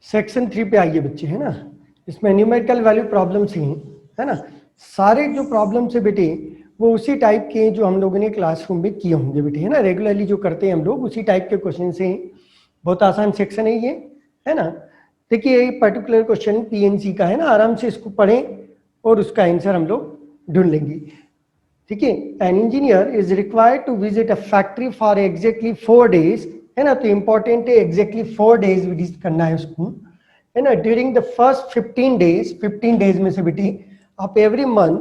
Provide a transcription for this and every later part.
Section 3 पे आइए बच्चे, है ना। इसमें न्यूमेरिकल वैल्यू प्रॉब्लम्स ही है ना। सारे जो प्रॉब्लम्स है बेटे वो उसी टाइप के जो हम लोगों ने क्लासरूम में किए होंगे बेटे, है ना। रेगुलरली जो करते हैं हम लोग उसी टाइप के क्वेश्चन से। बहुत आसान सेक्शन है ये, है ना। देखिए ये पर्टिकुलर क्वेश्चन पीएनसी का है ना, आराम से इसको पढ़ें और उसका आंसर हम लोग ढूंढ लेंगे। ठीक है, an engineer is required to visit a factory for exactly 4 days, है ना। तो इंपॉर्टेंट है एग्जैक्टली 4 days विजिट करना है उसको, है ना। During the first 15 days, 15 days में से बेटी आप एवरी मंथ,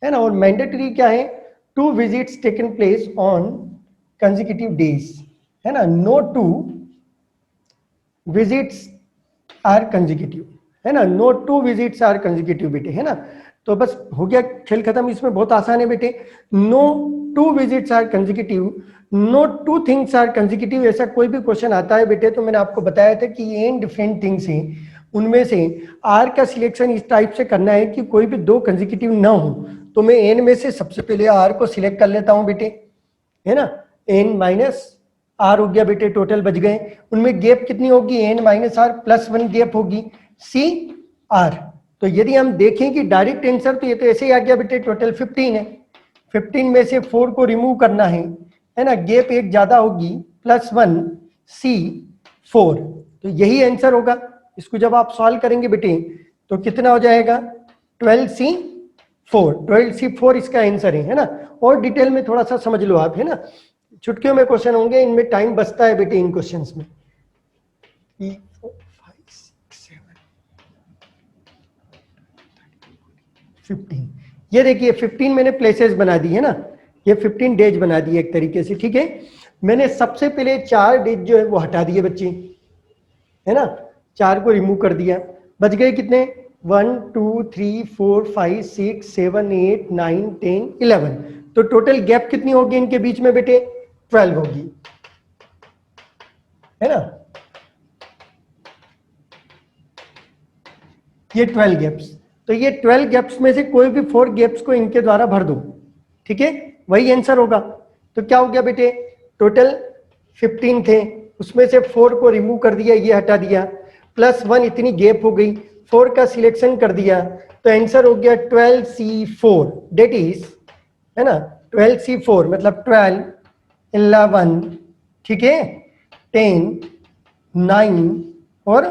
है ना। और मैंडेटरी क्या है, 2 visits taken place on consecutive days, है ना। नो 2 visits आर कंसेक्यूटिव, है ना। नो 2 visits आर कंसेक्यूटिव बेटे, है ना। तो बस हो गया, खेल खत्म। इसमें बहुत आसान है बेटे। No 2 visits are consecutive, no 2 things are consecutive, ऐसा कोई भी क्वेश्चन आता है बेटे तो मैंने आपको बताया था कि एन डिफरेंट थिंग्स हैं, उनमें से आर का सिलेक्शन इस टाइप से करना है कि कोई भी 2 कंसेक्यूटिव ना हो। तो मैं एन में से सबसे पहले आर को सिलेक्ट कर लेता हूं बेटे, है ना। एन माइनस आर हो गया बेटे, टोटल बच गए। उनमें गैप कितनी होगी, n minus r plus 1 gap होगी, सी आर। तो यदि हम देखें कि डायरेक्ट आंसर तो ये तो ऐसे ही आ गया बेटे, टोटल 15 है। 15 में से 4 को रिमूव करना है ना। गैप एक ज्यादा होगी, प्लस 1 सी 4। तो यही आंसर होगा। इसको जब आप सॉल्व करेंगे बेटे तो कितना हो जाएगा, 12C4। 12C4 इसका आंसर है ना। और डिटेल में थोड़ा सा समझ लो आप, है ना। चुटकियों में क्वेश्चन होंगे, इनमें टाइम बचता है बेटे इन क्वेश्चंस में। 3, 4, 5, 6, 7, 15। ये देखिए 15 मैंने प्लेसेस बना दी है ना, ये 15 डेज बना दिए एक तरीके से। ठीक है, मैंने सबसे पहले 4 डेज जो है वो हटा दिए बच्चे, है ना। 4 को रिमूव कर दिया, बच गए कितने, 1 2 3 4 5 6 7 8 9 10 11। तो टोटल गैप कितनी होगी इनके बीच में बेटे, 12 होगी, है ना। ये 12 गैप्स। तो ये 12 गैप्स में से कोई भी 4 गैप्स को इनके द्वारा भर दो, ठीक है, वही आंसर होगा। तो क्या हो गया बेटे, टोटल 15 थे, उसमें से 4 को रिमूव कर दिया, ये हटा दिया, प्लस 1 इतनी गैप हो गई, 4 का सिलेक्शन कर दिया, तो आंसर हो गया 12C4। डेट इज, है ना, 12C4 मतलब 12 11, ठीक है, 10 9 और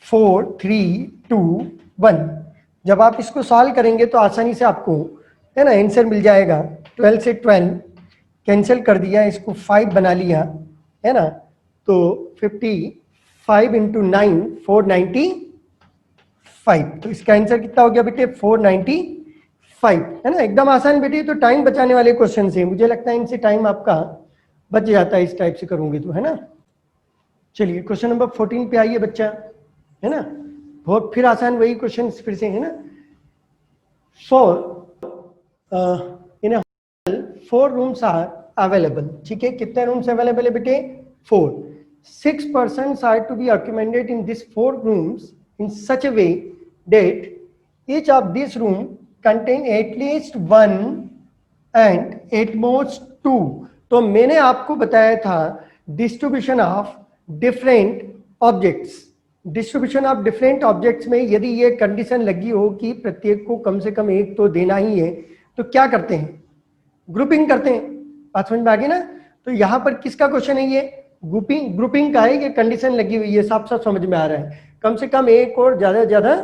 4 3 2 1। जब आप इसको सॉल्व करेंगे तो आसानी से आपको, है ना, आंसर मिल जाएगा। 12 से 12 कैंसिल कर दिया, इसको 5 बना लिया, है ना। तो 55 इंटू 9 495। तो इसका आंसर कितना हो गया बेटे, 495, है ना। एकदम आसान बेटे, तो टाइम बचाने वाले क्वेश्चन है, मुझे लगता है इनसे टाइम आपका बच जाता है इस टाइप से करूंगी तो, है ना। चलिए क्वेश्चन नंबर 14 पे आइए बच्चा, है ना। बहुत फिर आसान वही क्वेश्चन फिर से, है ना। इन अ होटल 4 रूम्स आर अवेलेबल, ठीक है। कितने रूम्स अवेलेबल है बेटे, 4। 6 persons are to be accommodated in these 4 rooms in such a way that each of these room contain at least 1 and at most 2। तो मैंने आपको बताया था distribution of different objects. Distribution of different objects में यदि ये condition लगी हो कि प्रत्येक को कम से कम एक तो देना ही है, तो क्या करते हैं, ग्रुपिंग करते हैं। बात समझ में आ गई ना। तो यहां पर किसका क्वेश्चन है, ये ग्रुपिंग का है, ये कंडीशन लगी हुई है, साफ साफ समझ में आ रहा है। कम से कम एक और ज्यादा से ज्यादा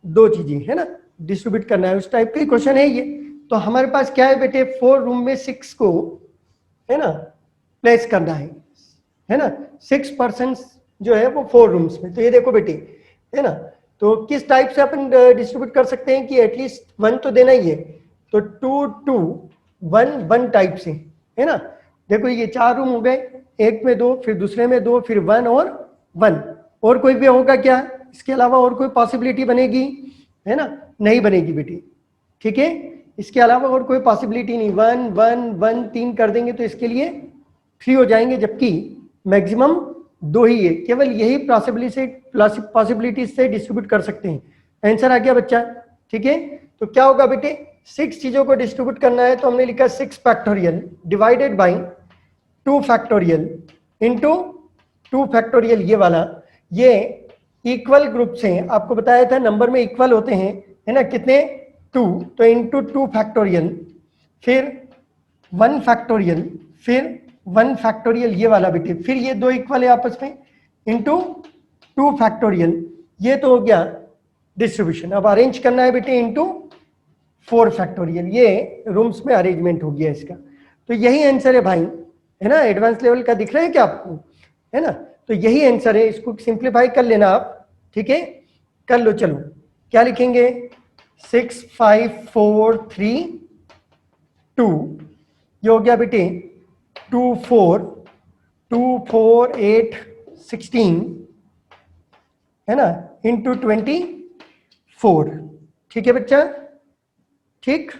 2 चीजें, है ना, डिस्ट्रीब्यूट करना है, उस टाइप का क्वेश्चन है ये। तो हमारे पास क्या है बेटे, 4 रूम में 6 को, है ना, प्लेस करना है ना। 6 पर्सन्स जो है वो 4 रूम्स में। तो ये देखो बेटे, है ना, तो किस टाइप से अपन डिस्ट्रीब्यूट कर सकते हैं कि एटलीस्ट 1 तो देना ही है। तो 2 2 1 1 टाइप से, है ना। देखो ये 4 रूम हो गए, एक में 2, फिर दूसरे में 2, फिर 1 और 1। और कोई भी होगा क्या, इसके अलावा और कोई पॉसिबिलिटी बनेगी, है ना, नहीं बनेगी बेटी, ठीक है। इसके अलावा और कोई पॉसिबिलिटी नहीं। 1 1 1 3 कर देंगे तो इसके लिए 3 हो जाएंगे, जबकि मैक्सिमम 2 ही है। केवल यही पॉसिबिलिटी से डिस्ट्रीब्यूट कर सकते हैं। आंसर आ गया बच्चा, ठीक है। तो क्या होगा बेटे, 6 चीजों को डिस्ट्रीब्यूट करना है, तो हमने लिखा 6 factorial divided by 2 factorial into 2 factorial, ये वाला, ये इक्वल ग्रुप्स हैं, आपको बताया था नंबर में इक्वल होते हैं, है ना, कितने 2, तो इंटू 2 फैक्टोरियल, फिर 1 फैक्टोरियल, फिर 1 फैक्टोरियल ये वाला बेटे, फिर ये दो इक्वल है आपस में इंटू 2 फैक्टोरियल, ये तो हो गया डिस्ट्रीब्यूशन। अब अरेंज करना है बेटे इंटू 4 फैक्टोरियल, ये रूम्स में अरेंजमेंट हो गया इसका। तो यही आंसर है भाई, है ना, एडवांस लेवल का दिख रहा है क्या आपको, है ना, तो यही आंसर है, इसको सिंप्लीफाई कर लेना आप, ठीक है, कर लो। चलो क्या लिखेंगे, 6 5 4 3 2, ये हो गया बेटे 2 4 2 4 8 16, है ना, इंटू 24, ठीक है बच्चा, ठीक,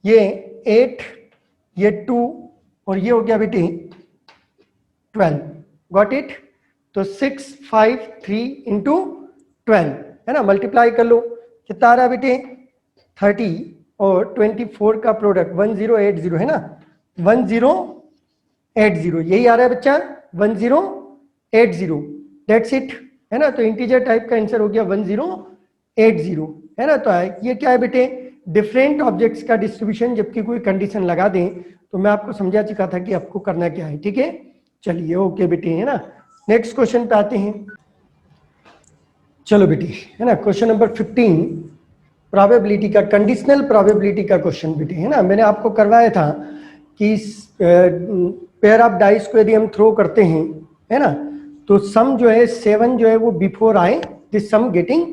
ये 8, ये 2 और ये हो गया बेटे 12, गॉट इट। तो 6 5 3 इंटू 12, है ना, मल्टीप्लाई कर लो, कितना आ रहा है बेटे 30 और 24 का प्रोडक्ट 1080, है ना, 1080, यही आ रहा है बच्चा 1080, दैट्स इट, है ना। तो इंटीजर टाइप का आंसर हो गया 1080, है ना। तो ये क्या है बेटे, डिफरेंट ऑब्जेक्ट्स का डिस्ट्रीब्यूशन, जबकि कोई कंडीशन लगा दें तो मैं आपको समझा चुका था कि आपको करना क्या है, ठीक है। चलिए ओके बेटे, है ना, नेक्स्ट क्वेश्चन पे आते हैं। चलो बेटे, है ना, क्वेश्चन नंबर 15 प्रोबेबिलिटी का, कंडीशनल प्रोबेबिलिटी का क्वेश्चन बेटे, है ना। मैंने आपको करवाया था कि पेयर ऑफ डाइस को यदि हम थ्रो करते हैं, है ना, तो सम जो है 7 जो है वो बिफोर आए, दिस सम गेटिंग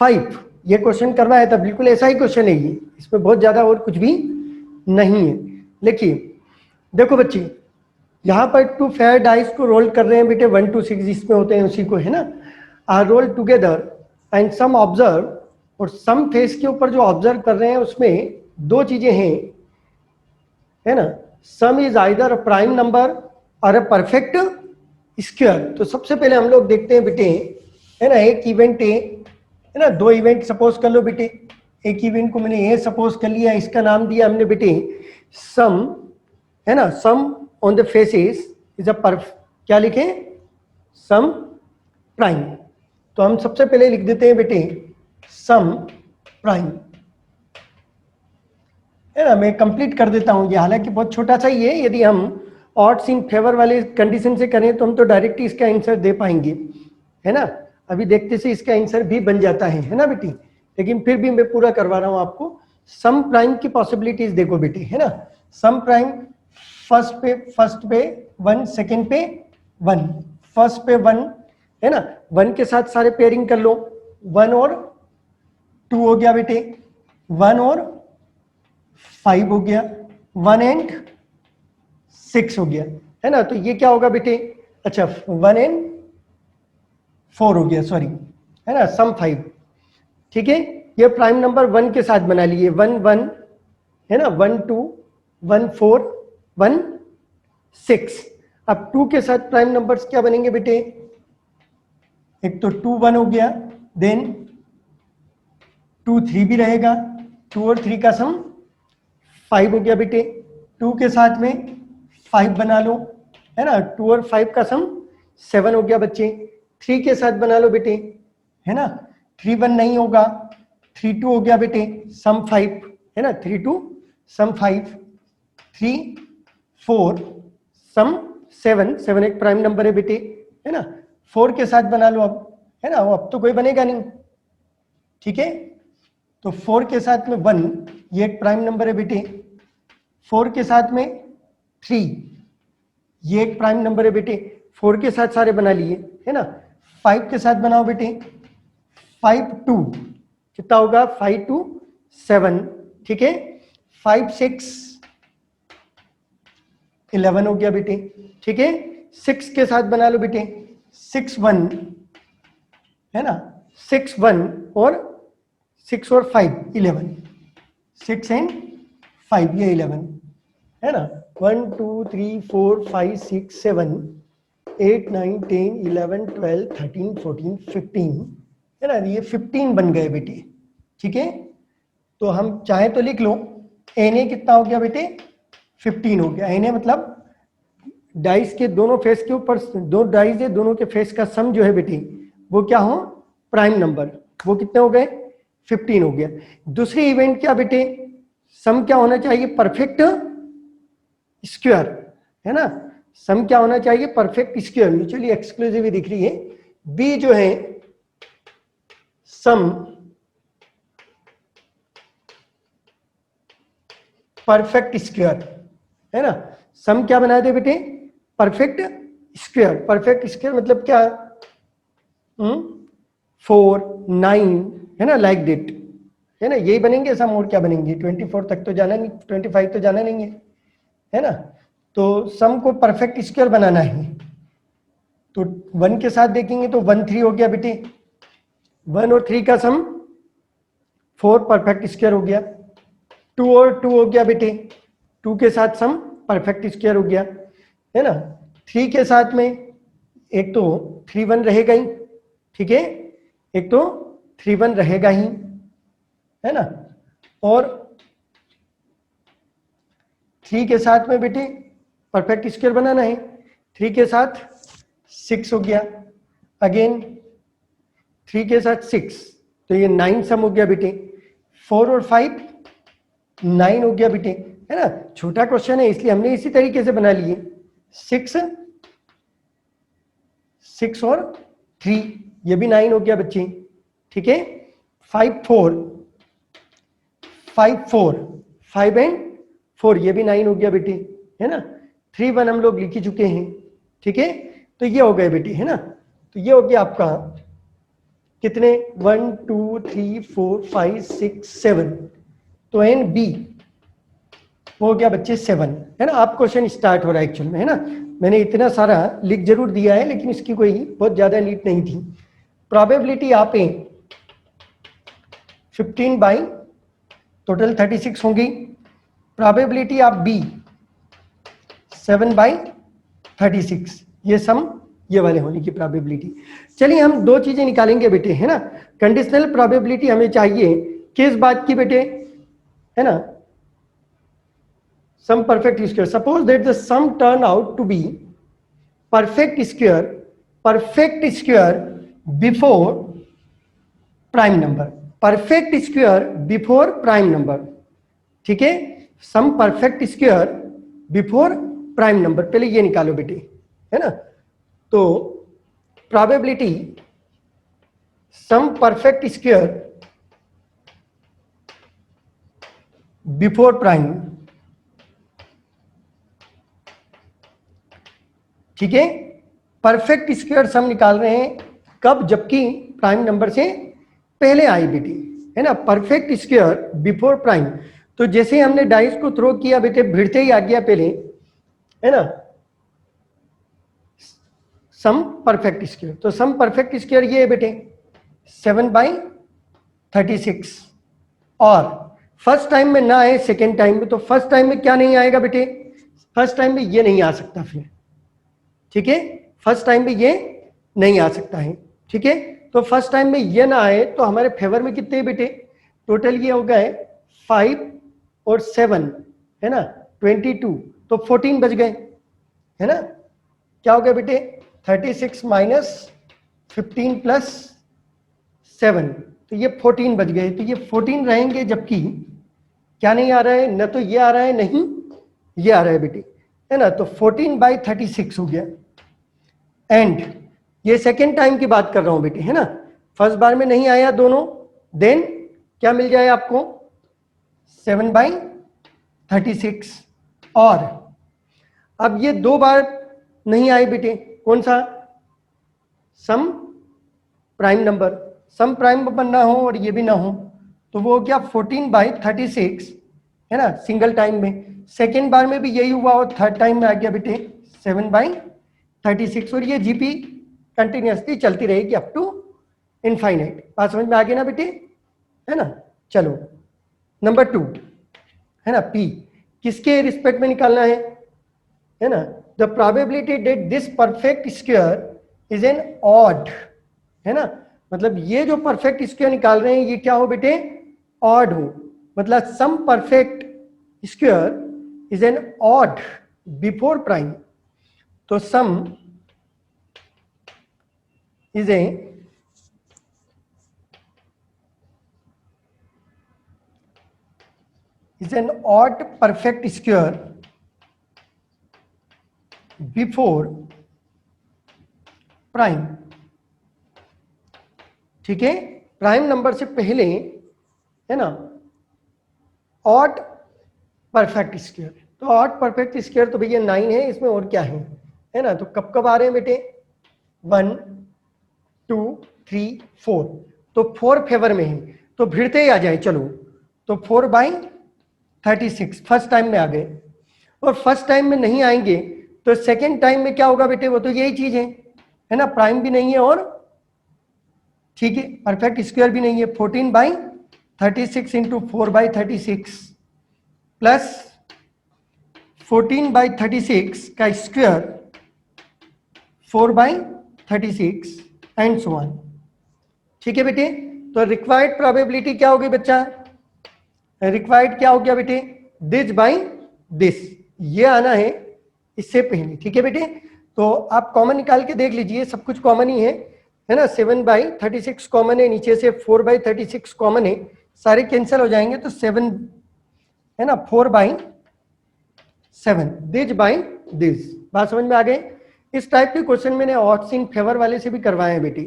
5, ये क्वेश्चन करवाया था, बिल्कुल ऐसा ही क्वेश्चन है ये, इसमें बहुत ज्यादा और कुछ भी नहीं है। देखिए देखो बच्चे, यहाँ पर 2 फेयर डाइस को रोल कर रहे हैं बेटे, 1 to 6 जिसमें होते हैं उसी को, है ना, are roll together and sum observe, और सम फेस के ऊपर जो ऑब्जर्व कर रहे हैं उसमें दो चीजें हैं, है ना, सम is either a prime number और अ परफेक्ट स्क्वायर। तो सबसे पहले हम लोग देखते हैं बेटे, है ना, एक इवेंट है ना, दो इवेंट सपोज कर लो बेटे, एक इवेंट को मैंने ए सपोज कर लिया, इसका नाम दिया हमने बेटे सम, है ना, sum on the faces is a क्या लिखें, सम प्राइम। तो हम सबसे पहले लिख देते हैं बेटे सम प्राइम, है ना, मैं कंप्लीट कर देता हूं ये, हालांकि बहुत छोटा सा ही है, यदि हम ऑड्स इन फेवर वाले कंडीशन से करें तो हम तो डायरेक्ट इसका आंसर दे पाएंगे, है ना। अभी देखते से इसका आंसर भी बन जाता है ना बेटी, लेकिन फिर भी मैं पूरा करवा रहा हूं आपको। सम प्राइम की पॉसिबिलिटीज देखो बेटी, है ना, सम प्राइम फर्स्ट पे 1, सेकंड पे 1, फर्स्ट पे 1, है ना, 1 के साथ सारे पेयरिंग कर लो, 1 और 2 हो गया बेटे, 1 और 5 हो गया, 1 एंड 6 हो गया, है ना। तो ये क्या होगा बेटे, अच्छा 1 एंड 4 हो गया, सॉरी, है ना, सम 5, ठीक है। ये प्राइम नंबर 1 के साथ बना लिए, 1 1, है ना, 1 2 1 4 1 6। अब 2 के साथ प्राइम नंबर्स क्या बनेंगे बेटे, एक तो 2 1 हो गया, देन 2 3 भी रहेगा, 2 और 3 का सम 5 हो गया बेटे, 2 के साथ में 5 बना लो, है ना, 2 और 5 का सम 7 हो गया बच्चे, 3 के साथ बना लो बेटे, है ना, 3 1 नहीं होगा, 3 2 हो गया बेटे, सम 5, है ना, 3 2 सम 5, 3 4 सम 7, 7 एक प्राइम नंबर है बेटे, है ना, 4 के साथ बना लो अब, है ना, अब तो कोई बनेगा नहीं, ठीक है। तो 4 के साथ में 1, ये एक प्राइम नंबर है बेटे, 4 के साथ में 3, ये एक प्राइम नंबर है बेटे, 4 के साथ सारे बना लिए, है ना। 5 के साथ बनाओ बेटे, 5 2 कितना होगा, 5 2 7, ठीक है, 5 6 11 हो गया बेटे, ठीक है। 6 के साथ बना लो बेटे, 6 1, है ना, 6 1 और 6 और 5 11, 6 एंड 5 ये 11, है ना, 1 2 3 4 5 6 7 8 9 10 11 12 13 14 15, है ना, ये 15 बन गए बेटे, ठीक है। तो हम चाहे तो लिख लो Na कितना हो गया बेटे, 15 हो गया। Na मतलब डाइस के दोनों फेस के ऊपर, दो डाइस है, दोनों के फेस का सम जो है बेटे वो क्या हो, प्राइम नंबर। वो कितने हो गए, 15 हो गया। दूसरी इवेंट क्या बेटे, सम क्या होना चाहिए, परफेक्ट स्क्वायर, है ना। सम क्या होना चाहिए, परफेक्ट स्क्वायर। म्यूचुअली एक्सक्लूसिव दिख रही है। बी जो है सम परफेक्ट स्क्वायर, है ना। सम क्या बनाए थे बेटे, परफेक्ट स्क्वायर। परफेक्ट स्क्वायर मतलब क्या, 4 9, है ना, लाइक दिट, है ना। यही बनेंगे सम, और क्या बनेंगे, 24 तक तो जाना नहीं, 25 तो जाना नहीं है ना। तो सम को परफेक्ट स्क्वायर बनाना है, तो 1 के साथ देखेंगे तो 1 3 हो गया बेटे, 1 और 3 का सम 4 परफेक्ट स्क्वायर हो गया। 2 और 2 हो गया बेटे, 2 के साथ सम परफेक्ट स्क्वायर हो गया, है ना। 3 के साथ में एक तो 3 1 रहेगा ही, ठीक है, एक तो 3 1 रहेगा ही, है ना। और 3 के साथ में बेटे परफेक्ट स्क्वायर बनाना है, 3 के साथ 6 हो गया, अगेन 3 के साथ 6, तो ये 9 सम हो गया बेटे। 4 और 5 9 हो गया बेटे, है ना। छोटा क्वेश्चन है इसलिए हमने इसी तरीके से बना लिए। 6 6 और 3, ये भी 9 हो गया बच्चे, ठीक है। 5 4 5 4 5 एंड 4, ये भी 9 हो गया बेटे, है ना। 3 1 हम लोग लिख ही चुके हैं, ठीक है। तो ये हो गए बेटे, है ना। तो ये हो गया आपका कितने, 1 2 3 4 5 6 7, तो एन बी हो गया बच्चे 7, है ना। आप क्वेश्चन स्टार्ट हो रहा है एक्चुअल में, है ना। मैंने इतना सारा लिख जरूर दिया है लेकिन इसकी कोई बहुत ज्यादा नीड नहीं थी। प्रोबेबिलिटी आप 15 बाई टोटल 36 होंगी। प्रोबेबिलिटी आप बी 7 बाई 36, ये सम ये वाले होने की प्रोबेबिलिटी। चलिए हम दो चीजें निकालेंगे बेटे, है ना। कंडीशनल प्रोबेबिलिटी हमें चाहिए किस बात की बेटे, है ना, some perfect square. Suppose that the sum turn out to be perfect square before prime number, perfect square before prime number, ठीक है। Sum perfect square before prime number, पहले ये निकालो बेटे, है ना। तो probability sum perfect square before prime, ठीक है। परफेक्ट स्क्वायर सम निकाल रहे हैं कब, जबकि प्राइम नंबर से पहले आई बेटी, है ना। परफेक्ट स्क्वायर बिफोर प्राइम, तो जैसे हमने डाइस को थ्रो किया बेटे, भिड़ते ही आ गया पहले, है ना, सम परफेक्ट स्क्वायर। तो सम परफेक्ट स्क्वायर ये है बेटे 7 बाई 36, और फर्स्ट टाइम में ना आए सेकेंड टाइम में, तो फर्स्ट टाइम में क्या नहीं आएगा बेटे, फर्स्ट टाइम में ये नहीं आ सकता फिर, ठीक है। फर्स्ट टाइम में ये नहीं आ सकता है, ठीक है। तो फर्स्ट टाइम में ये ना आए तो हमारे फेवर में कितने बेटे, टोटल ये हो गए 5 और 7, है ना, 22, तो 14 बच गए, है ना। क्या हो गया बेटे, 36 माइनस 15 प्लस 7, तो ये 14 बच गए। तो ये 14 रहेंगे, जबकि क्या नहीं आ रहा है, न तो ये आ रहा है नहीं ये आ रहा है बेटे, है ना। तो 14 बाई 36 हो गया। एंड ये सेकेंड टाइम की बात कर रहा हूं बेटे, है ना। फर्स्ट बार में नहीं आया दोनों, देन क्या मिल जाए आपको, 7 बाई 36। और अब ये दो बार नहीं आए बेटे, कौन सा, सम प्राइम नंबर। सम प्राइम नंबर ना हो और ये भी ना हो, तो वो क्या 14 बाई 36, है ना, सिंगल टाइम में। सेकेंड बार में भी यही हुआ और थर्ड टाइम में आ गया बेटे 7 बाई 36, और ये जीपी कंटिन्यूसली चलती रहेगी अप टू इनफाइनाइट। बात समझ में आ गई ना बेटे, है ना। चलो नंबर 2, है ना, पी किसके रिस्पेक्ट में निकालना है ना। The probability that this perfect square is an odd, है ना। मतलब ये जो परफेक्ट स्क्वायर निकाल रहे हैं ये क्या हो बेटे, ऑड हो। मतलब sum perfect square is an odd before prime, तो sum is a is an odd perfect square before prime. ठीक है, प्राइम नंबर से पहले है ना ऑड परफेक्ट स्क्वायर। तो ऑड परफेक्ट स्क्वायर तो भैया 9 है, इसमें और क्या है ना। तो कब कब आ रहे हैं बेटे, 1 2 3 4, तो 4 फेवर में है, तो भिड़ते ही आ जाए। चलो, तो 4/36 फर्स्ट टाइम में आ गए। और फर्स्ट टाइम में नहीं आएंगे तो सेकेंड टाइम में क्या होगा बेटे, वो तो यही चीज है ना, प्राइम भी नहीं है और ठीक है परफेक्ट स्क्वायर भी नहीं है। 14/36 इंटू 4/36 प्लस 14/36 का स्क्वायर 4/36 एंड सो ऑन। ठीक है बेटे, तो रिक्वायर्ड प्रोबेबिलिटी क्या होगी बच्चा, रिक्वायर्ड क्या हो गया बेटे, दिस बाई दिस, ये आना है इससे पहले। ठीक है बेटे, तो आप कॉमन निकाल के देख लीजिए, सब कुछ कॉमन ही है ना। 7/36 कॉमन है, नीचे से 4/36 कॉमन है, सारे कैंसिल हो जाएंगे तो 7 है ना, 4/7 दिस बाई दिस। बात समझ में आ गई। इस टाइप के क्वेश्चन मैंने ऑड्स इन फेवर वाले से भी करवाए हैं बेटी,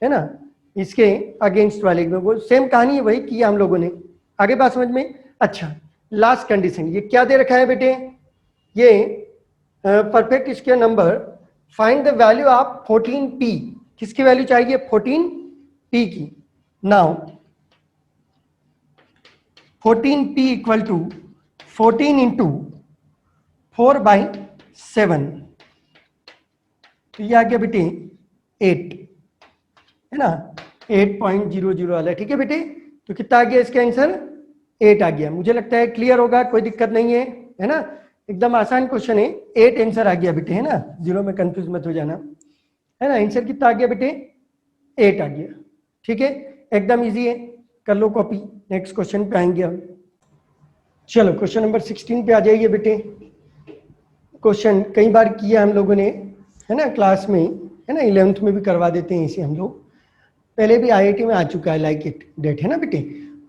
है ना, इसके अगेंस्ट वाले में वो सेम कहानी है, वही किया हम लोगों ने। आगे बात समझ में। अच्छा, लास्ट कंडीशन, ये क्या दे रखा है बेटे, ये perfect square number, find the value of 14p। किसकी वैल्यू चाहिए, 14p की। Now 14p equal to 14 into 4/7, तो ये आ गया बेटे 8, है ना, 8.00 वाला। ठीक है बेटे, तो कितना आ गया इसका आंसर, 8 आ गया। मुझे लगता है क्लियर होगा, कोई दिक्कत नहीं है ना, एकदम आसान क्वेश्चन है। 8 आंसर आ गया बेटे, है ना, 0 में कंफ्यूज मत हो जाना, है ना। आंसर कितना आ गया बेटे, 8 आ गया। ठीक है, एकदम इजी है, कर लो कॉपी। नेक्स्ट क्वेश्चन पे आएंगे हम। चलो क्वेश्चन नंबर 16 पे आ जाइए बेटे। क्वेश्चन कई बार किया हम लोगों ने, है ना, क्लास में, है ना, 11th में भी करवा देते हैं इसे हम लोग, पहले भी IIT में आ चुका है, लाइक इट डेट, है ना बेटे।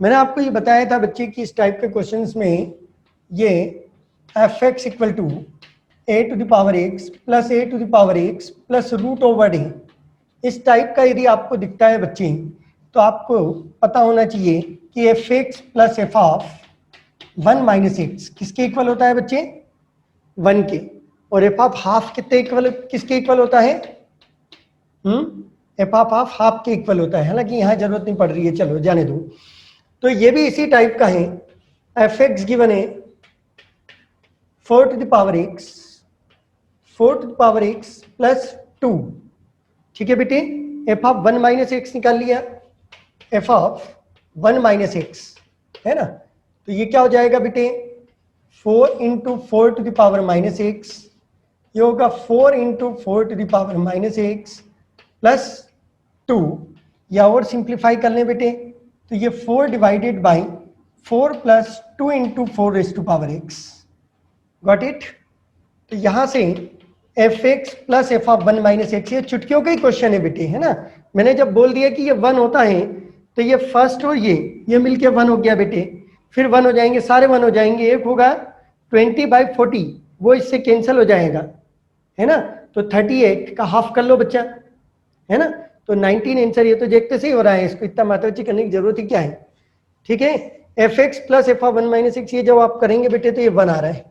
मैंने आपको ये बताया था बच्चे कि इस टाइप के क्वेश्चंस में ये f(x) equal to a⁴x plus a⁴x plus √/a, इस टाइप का यदि आपको दिखता है बच्चे, तो आपको पता होना चाहिए कि f(x) प्लस f(1 - x) किसके इक्वल होता है बच्चे, 1 के। और f(½ कितने इक्वल, किसके इक्वल होता है, f(½ हाफ के इक्वल होता है। हालांकि यहाँ जरूरत नहीं पड़ रही है, चलो जाने दो। तो ये भी इसी टाइप का है, f(x) गिवन है 4⁴x प्लस 2। ठीक है बेटे, f(1 - x) निकाल लिया, f(1 - x) है ना, तो ये क्या हो जाएगा बेटे, 4 इंटू 4⁻⁻x, ये होगा 4 इंटू 4⁻⁻x प्लस 2, या और सिंप्लीफाई कर लें बेटे, तो ये 4 divided by 4 plus 2 into 4⁻x। Got it. तो यहां से f(x) प्लस f(1 - x), ये चुटकियों का ही क्वेश्चन है बेटे, है ना। मैंने जब बोल दिया कि ये 1 होता है, तो ये फर्स्ट और ये मिलके 1 हो गया बेटे, फिर 1 हो जाएंगे, सारे 1 हो जाएंगे, एक होगा 20/40, वो इससे कैंसिल हो जाएगा, है ना। तो 38 का हाफ कर लो बच्चा, है ना। तो 19 आंसर, ये तो देखते से ही हो रहा है, इसको इतना मात्राची करने की जरूरत ही क्या है। ठीक है, f(x) प्लस f(1 - x), ये जब आप करेंगे बेटे तो ये 1 आ रहा है।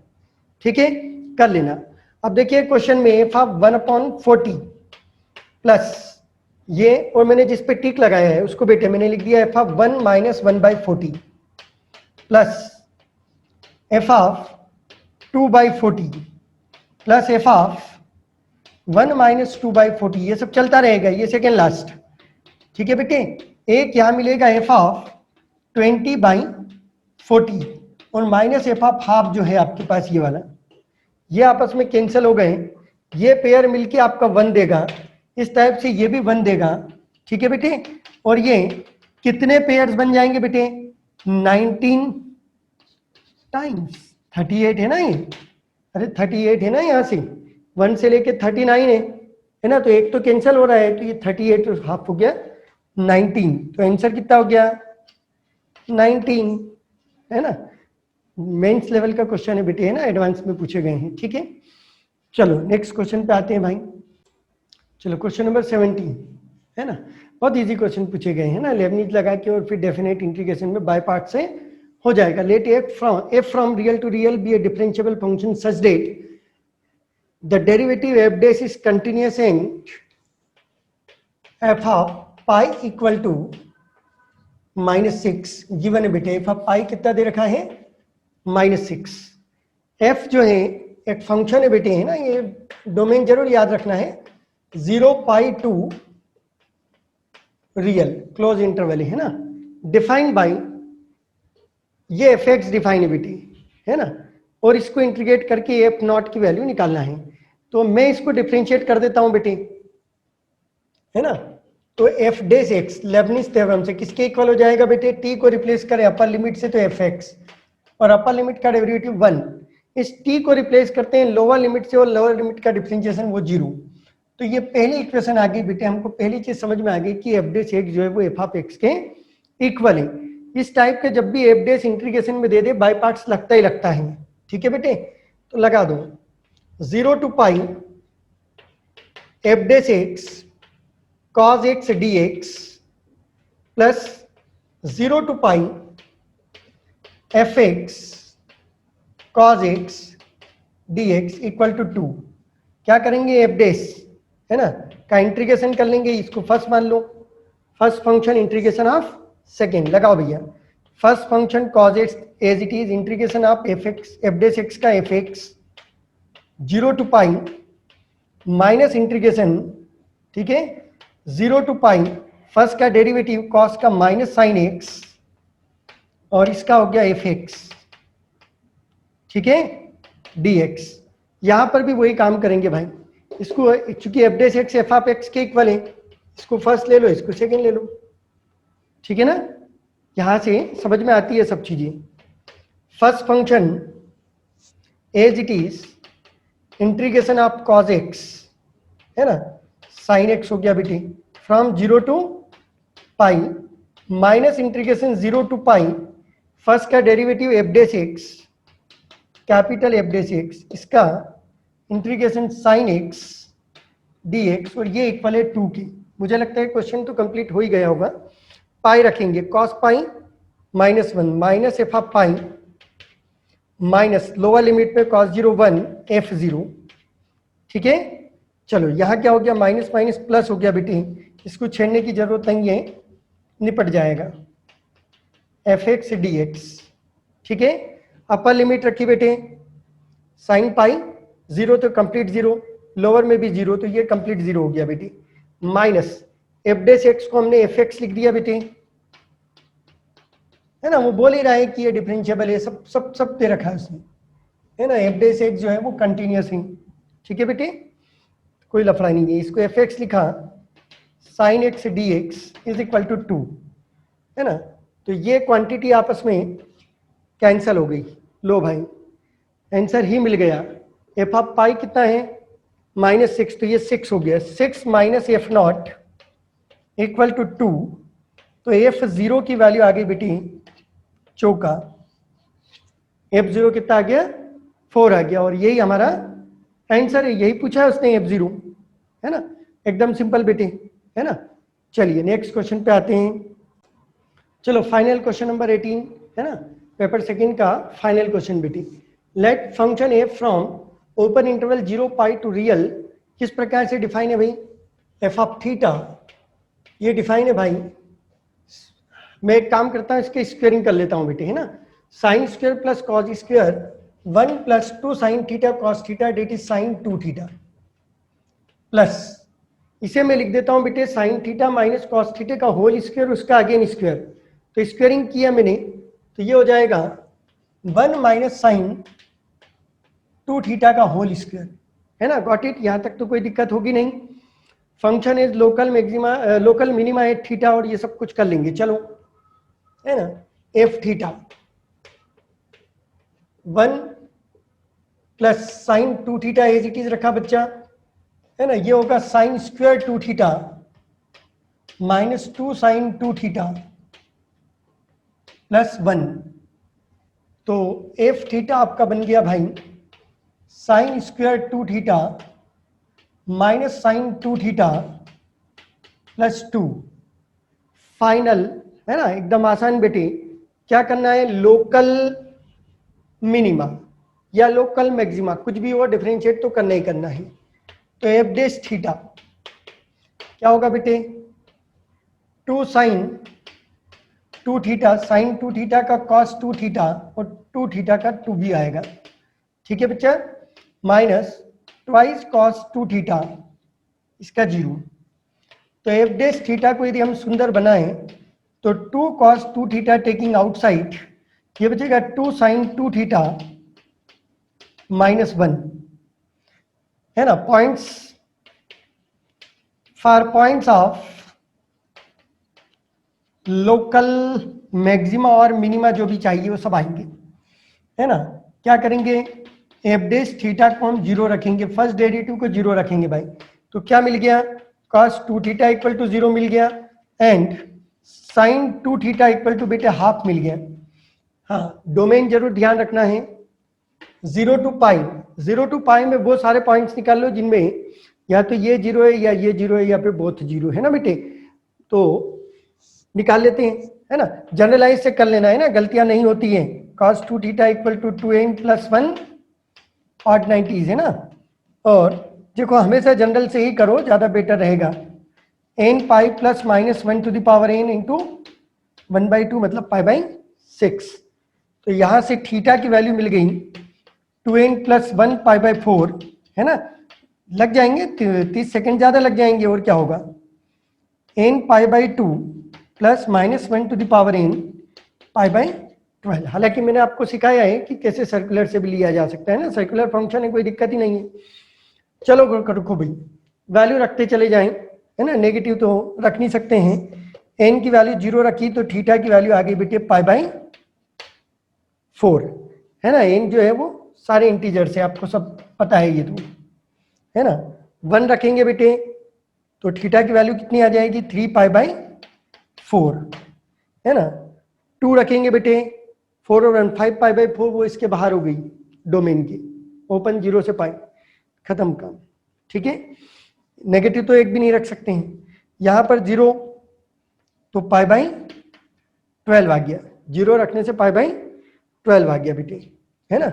ठीक है, कर लेना। अब देखिए क्वेश्चन में f(1/40) प्लस ये, और मैंने जिस पे टिक लगाया है उसको बेटे मैंने लिख दिया f(1 - 1/40) plus f(2/40) plus f(1 - 2/40), ये सब चलता रहेगा, ये सेकेंड लास्ट। ठीक है बेटे, एक यहां मिलेगा f(20/40) और माइनस f(½ जो है आपके पास ये वाला, ये आपस में कैंसिल हो गए, ये पेयर मिलके आपका 1 देगा, इस टाइप से ये भी 1 देगा। ठीक है बेटे, और ये कितने पेयर्स बन जाएंगे बेटे, 19 टाइम्स 38 है ना ये, अरे 38 है ना, यहाँ से 1 से लेके 39 है ना, तो एक तो कैंसिल हो रहा है, तो ये 38 और हाफ हो गया 19, तो आंसर कितना हो गया 19, है ना। मेंस लेवल का क्वेश्चन है बेटे, है ना, एडवांस में पूछे गए हैं, ठीक है। चलो नेक्स्ट क्वेश्चन पे आते हैं भाई। चलो क्वेश्चन नंबर 17 है ना, बहुत इजी क्वेश्चन पूछे गए हैं ना, लेबनीज लगा के और फिर डेफिनेट इंटीग्रेशन में बाय पार्ट से हो जाएगा। Let f from real to real be a differentiable function such that the derivative f dash is continuous and f of pi equal to -6 given है बेटे। एफ ऑफ पाई कितना दे रखा है, -6। F जो है एक फंक्शन है बेटे, है ना, ये डोमेन जरूर याद रखना है, 0 पाई टू रियल क्लोज इंटरवल है ना, डिफाइंड बाय ये एफ एक्स डिफाइन है बेटे, है ना, और इसको इंटीग्रेट करके एफ नॉट की वैल्यू निकालना है। तो मैं इसको डिफरेंशिएट कर देता हूं बेटे, है ना। तो F dash x Lebanese theorem से किसके इक्वल हो जाएगा बेटे, टी को रिप्लेस करें अपर लिमिट से तो एफ एक्स, और अपर लिमिट का डेरिवेटिव 1, इस टी को रिप्लेस करते हैं लोअर लिमिट से और लोअर लिमिट का डिफरेंशिएशन वो 0। तो ये पहली इक्वेशन आ गई बेटे, हमको पहली चीज समझ में आ गई कि एफ डैश एक्स जो है वो एफ ऑफ एक्स के इक्वल है। इस टाइप के जब भी एफ डैश इंटीग्रेशन में दे दे बाय पार्ट्स लगता ही लगता है, ठीक है बेटे। तो लगा दो 0 to pi f dash x cos x dx plus 0 to pi fx cos x dx equal to 2। क्या करेंगे, एफ डैश है ना का इंटीग्रेशन कर लेंगे, इसको फर्स्ट मान लो, first function integration of second, लगाओ भैया। First function cos x as it is integration of f dash x का fx 0 to pi minus integration, ठीक है, 0 टू पाई फर्स्ट का डेरिवेटिव cos का माइनस साइन एक्स और इसका हो गया एफ एक्स, ठीक है, dx। यहां पर भी वही काम करेंगे भाई, इसको चूंकि F dash x F of x के इक्वल है, इसको फर्स्ट ले लो, इसको सेकंड ले लो, ठीक है ना। यहां से समझ में आती है सब चीजें। First function as it is integration of cos x है ना, साइन एक्स हो गया बेटे, from 0 to pi minus integration 0 to pi first का derivative f dash x capital f dash x, इसका इंटीग्रेशन साइन एक्स dx, और ये equal है 2 के। मुझे लगता है क्वेश्चन तो कंप्लीट हो ही गया होगा। पाई रखेंगे cos pi -1 minus F of pi minus lower limit पे cos 0 1 एफ 0, ठीक है। चलो यहाँ क्या हो गया, माइनस माइनस प्लस हो गया बेटे, इसको छेड़ने की जरूरत नहीं है, निपट जाएगा, एफ एक्स dx, ठीक है। अपर लिमिट रखी बेटे, साइन पाई 0 तो कंप्लीट 0, लोअर में भी 0 तो ये कंप्लीट 0 हो गया बेटे, माइनस एफ डैश एक्स को हमने एफ एक्स लिख दिया बेटे, है ना, वो बोल ही रहा है कि ये डिफरेंशिएबल है, सब सब सब दे रखा है उसने, है ना। एफ डैश एक्स जो है वो कंटिन्यूअस है, ठीक है बेटे, कोई लफड़ा नहीं है। इसको एफ एक्स लिखा, sine x dx is equal to 2, है ना। तो ये क्वांटिटी आपस में कैंसल हो गई, लो भाई आंसर ही मिल गया। एफ ऑफ पाई कितना है, -6, तो ये 6 हो गया, 6 minus f not equal to 2, तो एफ 0 की वैल्यू आ गई बेटी चौका, एफ 0 कितना आ गया, 4 आ गया, और यही हमारा आंसर है, यही पूछा है उसने एफ 0, है ना, एकदम सिंपल बेटे, है ना। चलिए नेक्स्ट क्वेश्चन पे आते हैं। चलो फाइनल क्वेश्चन नंबर 18 है ना, पेपर सेकंड का फाइनल क्वेश्चन बेटी। Let function f from open interval 0 पाई टू रियल किस प्रकार से डिफाइन है भाई, एफ ऑफ थीटा, ये डिफाइन है भाई। मैं एक काम करता हूँ, इसके स्क्वेयरिंग कर लेता हूँ बेटे, है ना, sine square plus cos square 1 plus 2 sine theta cos theta that is sine 2 theta, plus इसे मैं लिख देता हूं बेटे sine theta minus cos theta का होल स्क्वायर, उसका अगेन स्क्वायर, तो स्क्वायरिंग किया मैंने, तो ये हो जाएगा 1 माइनस साइन 2 थीटा का होल स्क्वायर, है ना। गॉट इट, यहां तक तो कोई दिक्कत होगी नहीं। Function is local maxima local minima at theta, और ये सब कुछ कर लेंगे, चलो, है ना। F theta 1 plus sine 2 theta as it is रखा बच्चा, है ना, ये होगा sine square 2 theta minus 2 sine 2 theta plus 1, तो एफ थीटा आपका बन गया भाई sine square 2 theta minus sine 2 theta plus 2 final, है ना, एकदम आसान बेटे। क्या करना है, लोकल मिनिमा या लोकल मैक्सिमा कुछ भी हो, डिफरेंशिएट तो करना ही करना है। तो एफ डेश थीटा क्या होगा बेटे, 2 साइन 2 थीटा, साइन 2 थीटा का कॉस 2 थीटा और 2 थीटा का 2 भी आएगा, ठीक है बच्चा, माइनस ट्वाइस कॉस 2 थीटा इसका 0। तो एफ डेश थीटा को यदि हम सुंदर बनाएं तो 2 कॉस 2 थीटा टेकिंग आउटसाइड, ये बचेगा 2 साइन 2 थीटा -1, है ना। Points for points of local maxima और मिनिमा जो भी चाहिए वो सब आएंगे, है ना। क्या करेंगे, एफ डेश थीटा को हम 0 रखेंगे, फर्स्ट डेरिवेटिव को 0 रखेंगे भाई। तो क्या मिल गया, cos 2 थीटा इक्वल टू 0 मिल गया and sine 2 theta equal to बेटे हाफ मिल गया। हाँ, डोमेन जरूर ध्यान रखना है, 0 टू पाई, 0 टू पाई में वो सारे पॉइंट्स निकाल लो जिनमें या तो ये 0 है या ये 0 है या फिर बोथ 0 है ना बेटे। तो निकाल लेते हैं, है ना, जनरलाइज से कर लेना है ना, गलतियां नहीं होती हैं। cos 2 theta equal to 2n + 1 odd 90s, है ना। और देखो हमेशा जनरल से ही करो, ज्यादा बेटर रहेगा। n pi plus minus 1 to the power n into 1/2 मतलब π/6। तो यहां से थीटा की वैल्यू मिल गई 2n + 1 π/4, है ना। लग जाएंगे 30 सेकंड ज्यादा लग जाएंगे, और क्या होगा, n π/2 plus -1 to the power n π/12। हालांकि मैंने आपको सिखाया है कि कैसे सर्कुलर से भी लिया जा सकता है ना, सर्कुलर फंक्शन है, कोई दिक्कत ही नहीं है। चलो रखो भाई, वैल्यू रखते चले जाएं, है ना, नेगेटिव तो रख नहीं सकते हैं। n की वैल्यू 0 रखी तो थीटा की वैल्यू आ गई बेटे π/4, है ना। n जो है वो सारे इंटीजर से, आपको सब पता है ये तो, है ना। 1 रखेंगे बेटे तो थीटा की वैल्यू कितनी आ जाएगी, 3π/4, है ना। 2 रखेंगे बेटे, 4 और 1 5 π/4, वो इसके बाहर हो गई डोमेन के, ओपन 0 से पाई, खत्म काम, ठीक है। नेगेटिव तो एक भी नहीं रख सकते हैं। यहां पर 0 तो π/12 आ गया, 0 रखने से π/12 आ गया बेटे, है ना।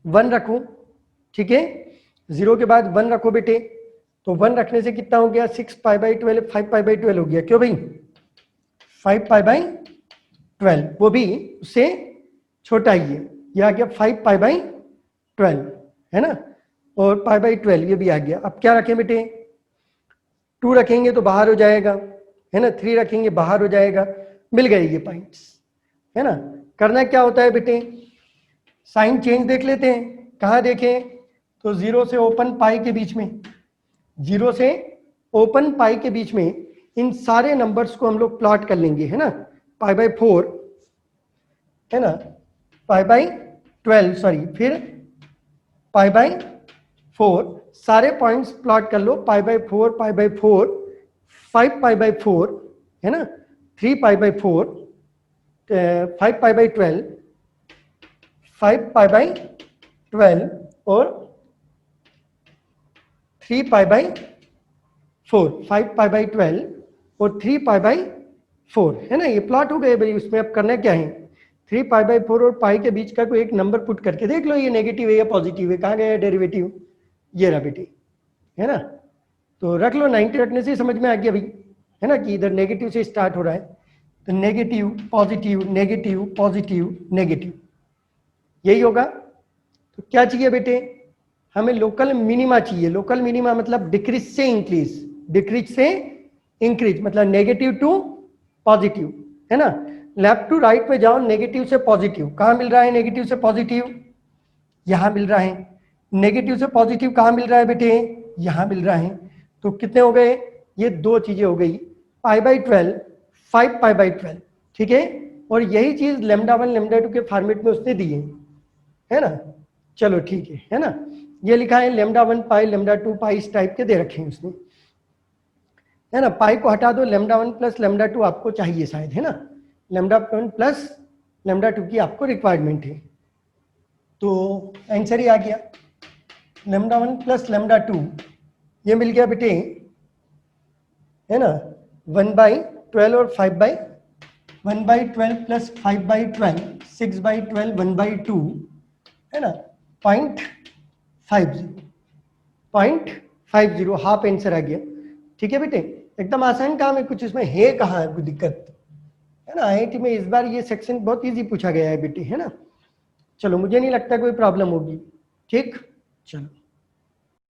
1 रखो, ठीक है, 0 के बाद 1 रखो बेटे, तो 1 रखने से कितना हो गया, 6 π/12, 5 π/12 हो गया, क्यों भाई, 5 π/12, वो भी उससे छोटा ही है, ये आ गया 5 π/12, है ना। और π/12 ये भी आ गया। अब क्या रखें बेटे, 2 रखेंगे तो बाहर हो जाएगा, है ना, 3 रखेंगे बाहर हो जाएगा, मिल गए ये पॉइंट्स, है ना। करना क्या होता है बेटे, साइन चेंज देख लेते हैं, कहाँ देखें, तो 0 से ओपन पाई के बीच में, 0 से ओपन पाई के बीच में इन सारे नंबर्स को हम लोग प्लॉट कर लेंगे, है ना। π/4, है ना, π/12 सॉरी, फिर π/4, सारे पॉइंट्स प्लॉट कर लो, π/4 π/4 5 π/4, है ना, 3 π/4 5 π/12 5 π/12 और 3 π/4 5 π/12 और 3 π/4, है ना। ये प्लॉट हो गए भाई, उसमें अब करना क्या है, 3 π/4 और पाई के बीच का कोई एक नंबर पुट करके देख लो ये नेगेटिव है या पॉजिटिव है, कहाँ गया डेरिवेटिव, ये रहा बेटी, है ना। तो रख लो, 90 रखने से समझ में आ गया भाई, है ना, कि इधर नेगेटिव से स्टार्ट हो रहा है, तो negative positive negative positive negative, यही होगा। तो क्या चाहिए बेटे, हमें लोकल मिनिमा चाहिए। लोकल मिनिमा मतलब डिक्रीज से इंक्रीज, डिक्रीज से इंक्रीज मतलब नेगेटिव टू पॉजिटिव, है ना। लेफ्ट टू राइट में जाओ, नेगेटिव से पॉजिटिव, कहाँ मिल रहा है नेगेटिव से पॉजिटिव, यहां मिल रहा है। नेगेटिव से पॉजिटिव कहाँ मिल रहा है बेटे, यहां मिल रहा है। तो कितने हो गए, ये 2 चीजें हो गई, π/12 5 π/12, ठीक है। और यही चीज λ1 λ2 के फॉर्मेट में उसने दी है ना। चलो ठीक है ना, ये लिखा है λ1 पाई λ2 पाई, इस टाइप के दे रखे हैं उसने, है ना। पाई को हटा दो, λ1 प्लस λ2 आपको चाहिए शायद, है ना, λ1 प्लस λ2 की आपको रिक्वायरमेंट है, तो आंसर ही आ गया λ1 प्लस λ2 ये मिल गया बेटे, है ना, 1/12 और 1/12 प्लस 5/12 6/12 1/2 है ना 0.50 हाफ आंसर आ गया। ठीक है बेटे, एकदम आसान काम है, कुछ इसमें है कहाँ है कोई दिक्कत, है ना। आईआईटी में इस बार ये सेक्शन बहुत इजी पूछा गया है बेटे, है ना। चलो मुझे नहीं लगता कोई प्रॉब्लम होगी। ठीक, चलो।